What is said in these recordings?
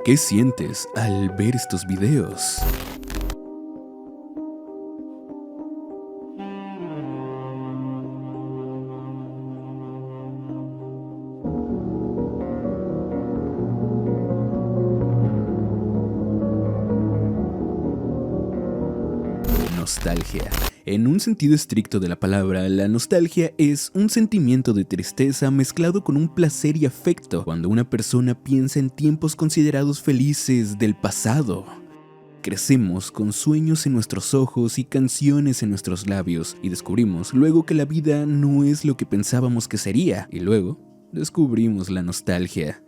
¿Qué sientes al ver estos videos? Nostalgia. En un sentido estricto de la palabra, la nostalgia es un sentimiento de tristeza mezclado con un placer y afecto cuando una persona piensa en tiempos considerados felices del pasado. Crecemos con sueños en nuestros ojos y canciones en nuestros labios y descubrimos luego que la vida no es lo que pensábamos que sería y luego descubrimos la nostalgia.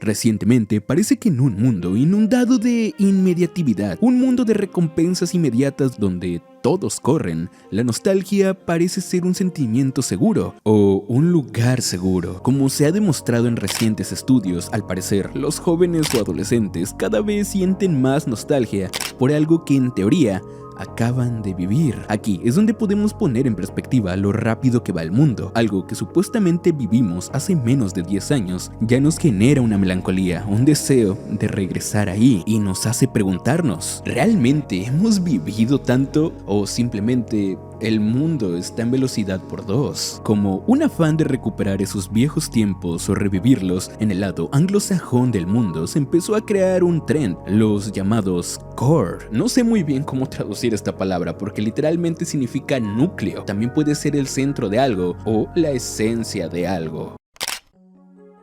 Recientemente parece que en un mundo inundado de inmediatividad, un mundo de recompensas inmediatas donde todos corren, la nostalgia parece ser un sentimiento seguro o un lugar seguro. Como se ha demostrado en recientes estudios, al parecer, los jóvenes o adolescentes cada vez sienten más nostalgia por algo que en teoría acaban de vivir. Aquí es donde podemos poner en perspectiva lo rápido que va el mundo. Algo que supuestamente vivimos hace menos de 10 años ya nos genera una melancolía, un deseo de regresar ahí y nos hace preguntarnos, ¿realmente hemos vivido tanto o simplemente el mundo está en velocidad por 2? Como un afán de recuperar esos viejos tiempos o revivirlos, en el lado anglosajón del mundo se empezó a crear un trend, los llamados core. No sé muy bien cómo traducir esta palabra porque literalmente significa núcleo. También puede ser el centro de algo o la esencia de algo.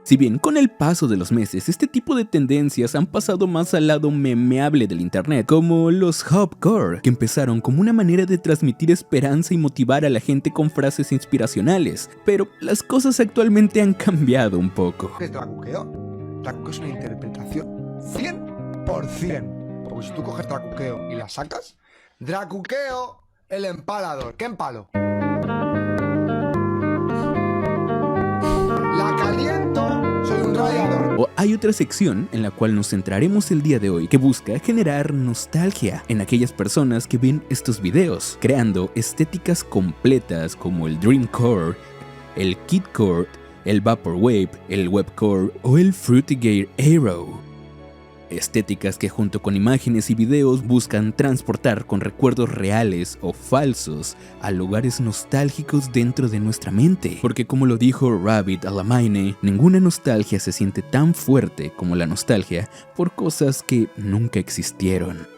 Si bien con el paso de los meses este tipo de tendencias han pasado más al lado memeable del internet, como los hopcore, que empezaron como una manera de transmitir esperanza y motivar a la gente con frases inspiracionales, pero las cosas actualmente han cambiado un poco. ¿Qué es Dracuqueo? Dracuqueo es una interpretación 100%, porque si tú coges Dracuqueo y la sacas, Dracuqueo, el empalador, ¿qué empalo? La caliento, soy un radiador. O hay otra sección en la cual nos centraremos el día de hoy que busca generar nostalgia en aquellas personas que ven estos videos, creando estéticas completas como el Dreamcore, el Kidcore, el Vaporwave, el Webcore o el Fruity Gear Aero. Estéticas que junto con imágenes y videos buscan transportar con recuerdos reales o falsos a lugares nostálgicos dentro de nuestra mente. Porque como lo dijo Rabbit Alamaine, ninguna nostalgia se siente tan fuerte como la nostalgia por cosas que nunca existieron.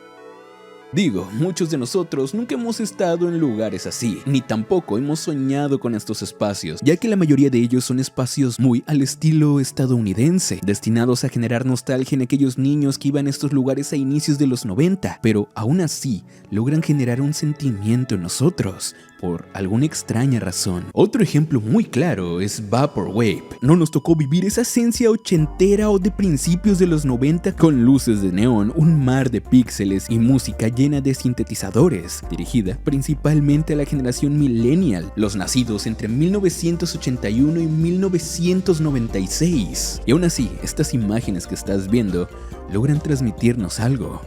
Digo, muchos de nosotros nunca hemos estado en lugares así, ni tampoco hemos soñado con estos espacios, ya que la mayoría de ellos son espacios muy al estilo estadounidense, destinados a generar nostalgia en aquellos niños que iban a estos lugares a inicios de los 90, pero aún así logran generar un sentimiento en nosotros, por alguna extraña razón. Otro ejemplo muy claro es Vaporwave. No nos tocó vivir esa esencia ochentera o de principios de los 90 con luces de neón, un mar de píxeles y música llena de sintetizadores, dirigida principalmente a la generación millennial, los nacidos entre 1981 y 1996. Y aún así, estas imágenes que estás viendo logran transmitirnos algo.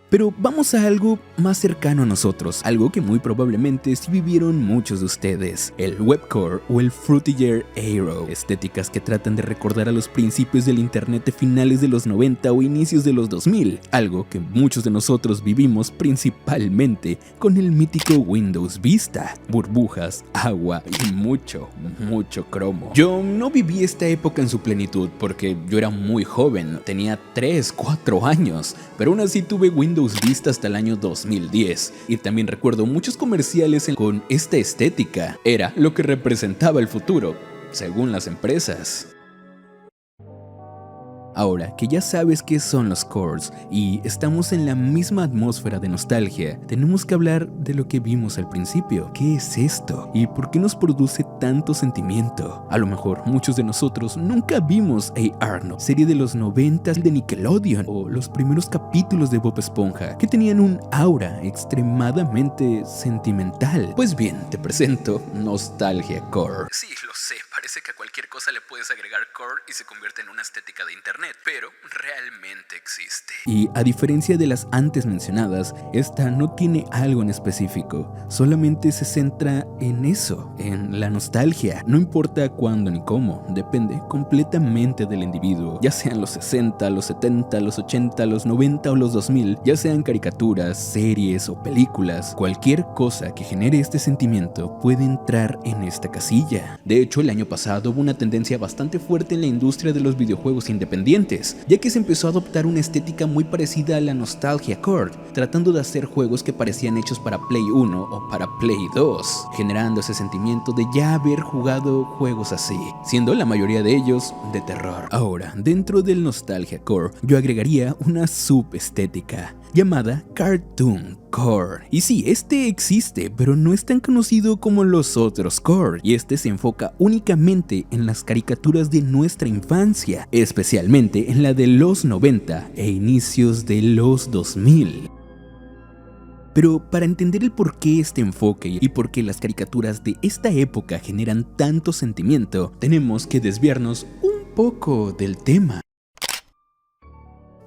Pero vamos a algo más cercano a nosotros, algo que muy probablemente sí vivieron muchos de ustedes, el Webcore o el Fruity Gear Aero, estéticas que tratan de recordar a los principios del internet de finales de los 90 o inicios de los 2000, algo que muchos de nosotros vivimos principalmente con el mítico Windows Vista, burbujas, agua y mucho cromo. Yo no viví esta época en su plenitud porque yo era muy joven, tenía 3, 4 años, pero aún así tuve Windows Vista hasta el año 2010 y también recuerdo muchos comerciales con esta estética. Era lo que representaba el futuro, según las empresas. Ahora que ya sabes qué son los cores y estamos en la misma atmósfera de nostalgia, tenemos que hablar de lo que vimos al principio. ¿Qué es esto? ¿Y por qué nos produce tanto sentimiento? A lo mejor muchos de nosotros nunca vimos Hey Arnold, serie de los 90 de Nickelodeon, o los primeros capítulos de Bob Esponja, que tenían un aura extremadamente sentimental. Pues bien, te presento Nostalgia Core. Sí, lo sé. Parece que a cualquier cosa le puedes agregar core y se convierte en una estética de internet, pero realmente existe. Y a diferencia de las antes mencionadas, esta no tiene algo en específico, solamente se centra en eso, en la nostalgia. No importa cuándo ni cómo, depende completamente del individuo, ya sean los 60, los 70, los 80, los 90 o los 2000, ya sean caricaturas, series o películas, cualquier cosa que genere este sentimiento puede entrar en esta casilla. De hecho, el año pasado hubo una tendencia bastante fuerte en la industria de los videojuegos independientes, ya que se empezó a adoptar una estética muy parecida a la nostalgia core, tratando de hacer juegos que parecían hechos para Play 1 o para Play 2, generando ese sentimiento de ya haber jugado juegos así, siendo la mayoría de ellos de terror. Ahora, dentro del nostalgia core, yo agregaría una subestética llamada Cartoon Core. Y sí, este existe, pero no es tan conocido como los otros core, y este se enfoca únicamente en las caricaturas de nuestra infancia, especialmente en la de los 90 e inicios de los 2000. Pero para entender el por qué este enfoque y por qué las caricaturas de esta época generan tanto sentimiento, tenemos que desviarnos un poco del tema.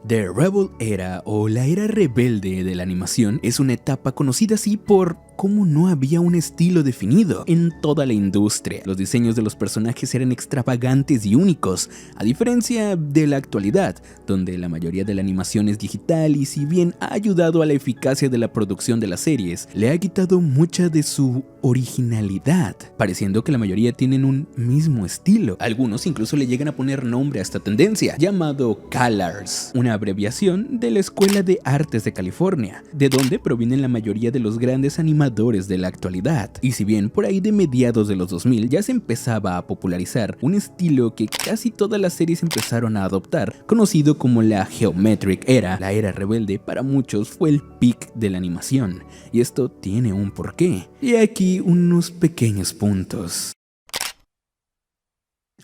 The Rebel Era, o la era rebelde de la animación, es una etapa conocida así por cómo no había un estilo definido en toda la industria. Los diseños de los personajes eran extravagantes y únicos, a diferencia de la actualidad, donde la mayoría de la animación es digital y si bien ha ayudado a la eficacia de la producción de las series, le ha quitado mucha de su originalidad, pareciendo que la mayoría tienen un mismo estilo. Algunos incluso le llegan a poner nombre a esta tendencia, llamado CalArts, una abreviación de la Escuela de Artes de California, de donde provienen la mayoría de los grandes animadores de la actualidad. Y si bien por ahí de mediados de los 2000 ya se empezaba a popularizar un estilo que casi todas las series empezaron a adoptar, conocido como la Geometric Era, la era rebelde para muchos fue el peak de la animación, y esto tiene un porqué. Y aquí unos pequeños puntos.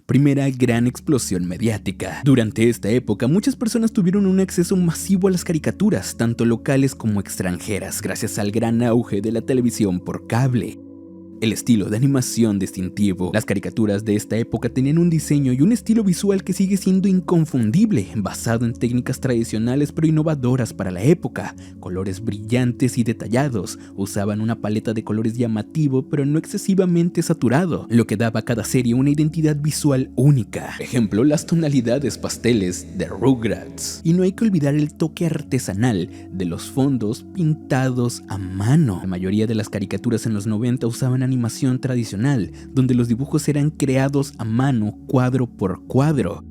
Primera gran explosión mediática. Durante esta época, muchas personas tuvieron un acceso masivo a las caricaturas, tanto locales como extranjeras, gracias al gran auge de la televisión por cable. El estilo de animación distintivo. Las caricaturas de esta época tenían un diseño y un estilo visual que sigue siendo inconfundible, basado en técnicas tradicionales pero innovadoras para la época. Colores brillantes y detallados, usaban una paleta de colores llamativo pero no excesivamente saturado, lo que daba a cada serie una identidad visual única. Ejemplo, las tonalidades pasteles de Rugrats. Y no hay que olvidar el toque artesanal de los fondos pintados a mano. La mayoría de las caricaturas en los 90 usaban animación tradicional, donde los dibujos eran creados a mano cuadro por cuadro.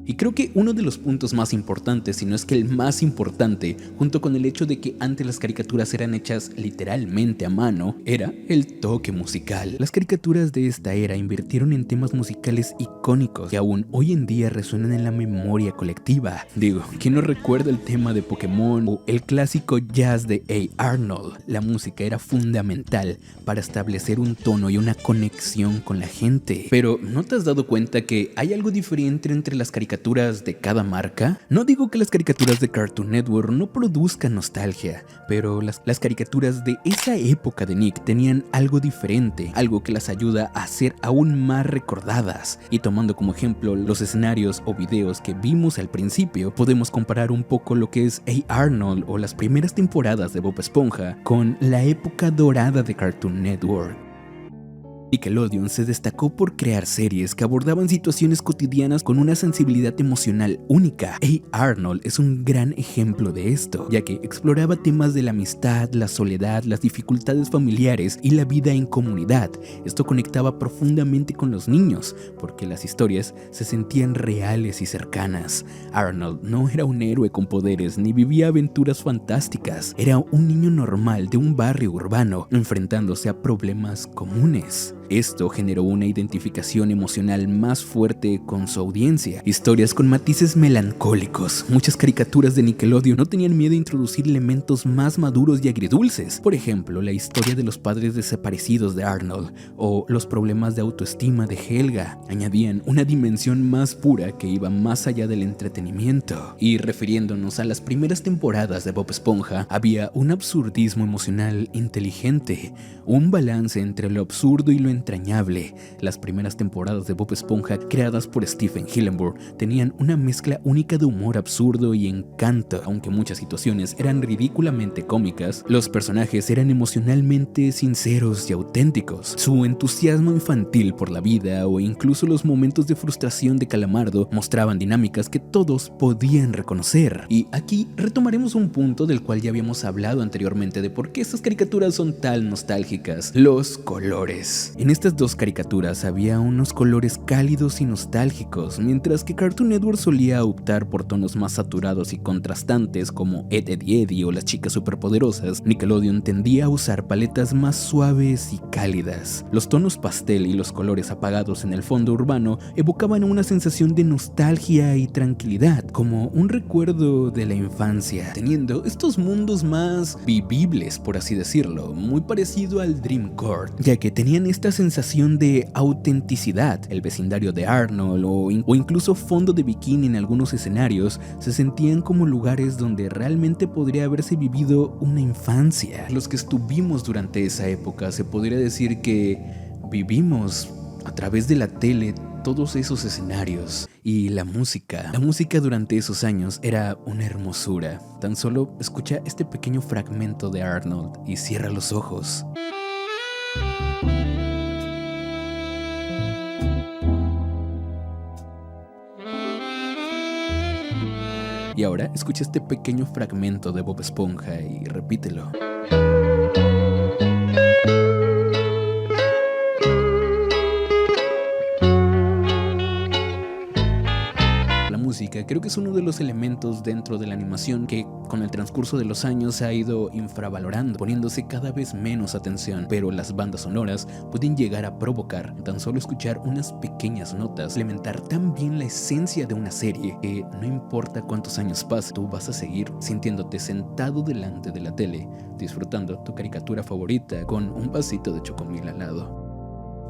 Y creo que uno de los puntos más importantes, si no es que el más importante, junto con el hecho de que antes las caricaturas eran hechas literalmente a mano, era el toque musical. Las caricaturas de esta era invirtieron en temas musicales icónicos que aún hoy en día resuenan en la memoria colectiva. Digo, ¿quién no recuerda el tema de Pokémon o el clásico jazz de A. Arnold? La música era fundamental para establecer un tono y una conexión con la gente. Pero ¿no te has dado cuenta que hay algo diferente entre las caricaturas de cada marca? No digo que las caricaturas de Cartoon Network no produzcan nostalgia, pero las caricaturas de esa época de Nick tenían algo diferente, algo que las ayuda a ser aún más recordadas. Y tomando como ejemplo los escenarios o videos que vimos al principio, podemos comparar un poco lo que es A. Arnold o las primeras temporadas de Bob Esponja con la época dorada de Cartoon Network. Nickelodeon se destacó por crear series que abordaban situaciones cotidianas con una sensibilidad emocional única. A. Arnold es un gran ejemplo de esto, ya que exploraba temas de la amistad, la soledad, las dificultades familiares y la vida en comunidad. Esto conectaba profundamente con los niños, porque las historias se sentían reales y cercanas. Arnold no era un héroe con poderes ni vivía aventuras fantásticas. Era un niño normal de un barrio urbano, enfrentándose a problemas comunes. Esto generó una identificación emocional más fuerte con su audiencia. Historias con matices melancólicos. Muchas caricaturas de Nickelodeon no tenían miedo a introducir elementos más maduros y agridulces. Por ejemplo, la historia de los padres desaparecidos de Arnold o los problemas de autoestima de Helga. Añadían una dimensión más pura que iba más allá del entretenimiento. Y refiriéndonos a las primeras temporadas de Bob Esponja, había un absurdismo emocional inteligente, un balance entre lo absurdo y lo entrañable. Las primeras temporadas de Bob Esponja, creadas por Stephen Hillenburg, tenían una mezcla única de humor absurdo y encanto. Aunque muchas situaciones eran ridículamente cómicas, los personajes eran emocionalmente sinceros y auténticos. Su entusiasmo infantil por la vida o incluso los momentos de frustración de Calamardo mostraban dinámicas que todos podían reconocer. Y aquí retomaremos un punto del cual ya habíamos hablado anteriormente de por qué estas caricaturas son tan nostálgicas: los colores. En estas dos caricaturas había unos colores cálidos y nostálgicos, mientras que Cartoon Network solía optar por tonos más saturados y contrastantes como Ed, Edd y Eddy o las chicas superpoderosas. Nickelodeon tendía a usar paletas más suaves y cálidas. Los tonos pastel y los colores apagados en el fondo urbano evocaban una sensación de nostalgia y tranquilidad, como un recuerdo de la infancia, teniendo estos mundos más vivibles, por así decirlo, muy parecido al Dream Court, ya que tenían esta sensación de autenticidad. El vecindario de Arnold o incluso fondo de bikini en algunos escenarios se sentían como lugares donde realmente podría haberse vivido una infancia. Los que estuvimos durante esa época, se podría decir que vivimos a través de la tele todos esos escenarios. Y la música durante esos años era una hermosura. Tan solo escucha este pequeño fragmento de Arnold y cierra los ojos. Y ahora escucha este pequeño fragmento de Bob Esponja y repítelo. Creo que es uno de los elementos dentro de la animación que con el transcurso de los años se ha ido infravalorando, poniéndose cada vez menos atención, pero las bandas sonoras pueden llegar a provocar, tan solo escuchar unas pequeñas notas, implementar tan bien la esencia de una serie que no importa cuántos años pasen, tú vas a seguir sintiéndote sentado delante de la tele, disfrutando tu caricatura favorita con un vasito de chocomil al lado.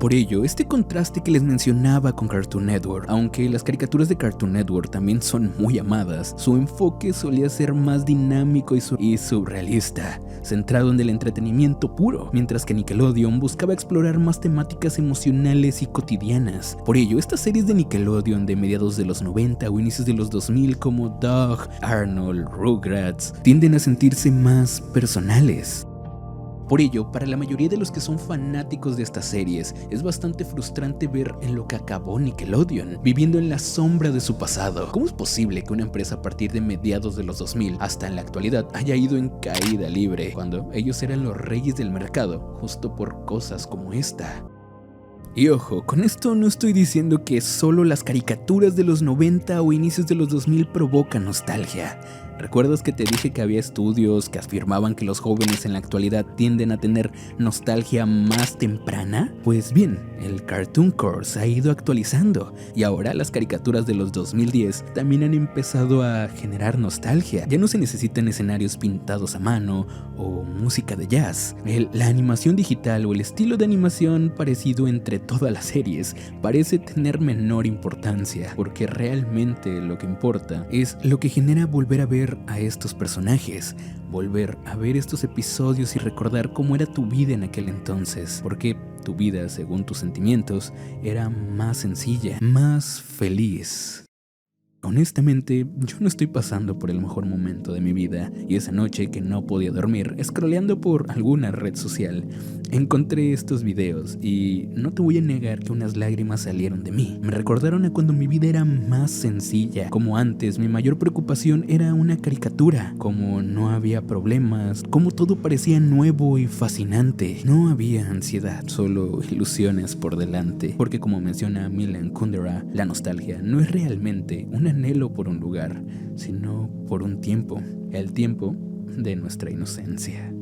Por ello, este contraste que les mencionaba con Cartoon Network, aunque las caricaturas de Cartoon Network también son muy amadas, su enfoque solía ser más dinámico y surrealista, centrado en el entretenimiento puro, mientras que Nickelodeon buscaba explorar más temáticas emocionales y cotidianas. Por ello, estas series de Nickelodeon de mediados de los 90 o inicios de los 2000 como Doug, Arnold, Rugrats, tienden a sentirse más personales. Por ello, para la mayoría de los que son fanáticos de estas series, es bastante frustrante ver en lo que acabó Nickelodeon, viviendo en la sombra de su pasado. ¿Cómo es posible que una empresa a partir de mediados de los 2000 hasta en la actualidad haya ido en caída libre, cuando ellos eran los reyes del mercado, justo por cosas como esta? Y ojo, con esto no estoy diciendo que solo las caricaturas de los 90 o inicios de los 2000 provocan nostalgia. ¿Recuerdas que te dije que había estudios que afirmaban que los jóvenes en la actualidad tienden a tener nostalgia más temprana? Pues bien, el Cartoon Core se ha ido actualizando y ahora las caricaturas de los 2010 también han empezado a generar nostalgia. Ya no se necesitan escenarios pintados a mano o música de jazz. La animación digital o el estilo de animación parecido entre todas las series parece tener menor importancia, porque realmente lo que importa es lo que genera volver a ver a estos personajes, volver a ver estos episodios y recordar cómo era tu vida en aquel entonces, porque tu vida, según tus sentimientos, era más sencilla, más feliz. Honestamente, yo no estoy pasando por el mejor momento de mi vida, y esa noche que no podía dormir, scrolleando por alguna red social, encontré estos videos y no te voy a negar que unas lágrimas salieron de mí. Me recordaron a cuando mi vida era más sencilla, como antes mi mayor preocupación era una caricatura, como no había problemas, como todo parecía nuevo y fascinante. No había ansiedad, solo ilusiones por delante, porque como menciona Milan Kundera, la nostalgia no es realmente un anhelo por un lugar, sino por un tiempo, el tiempo de nuestra inocencia.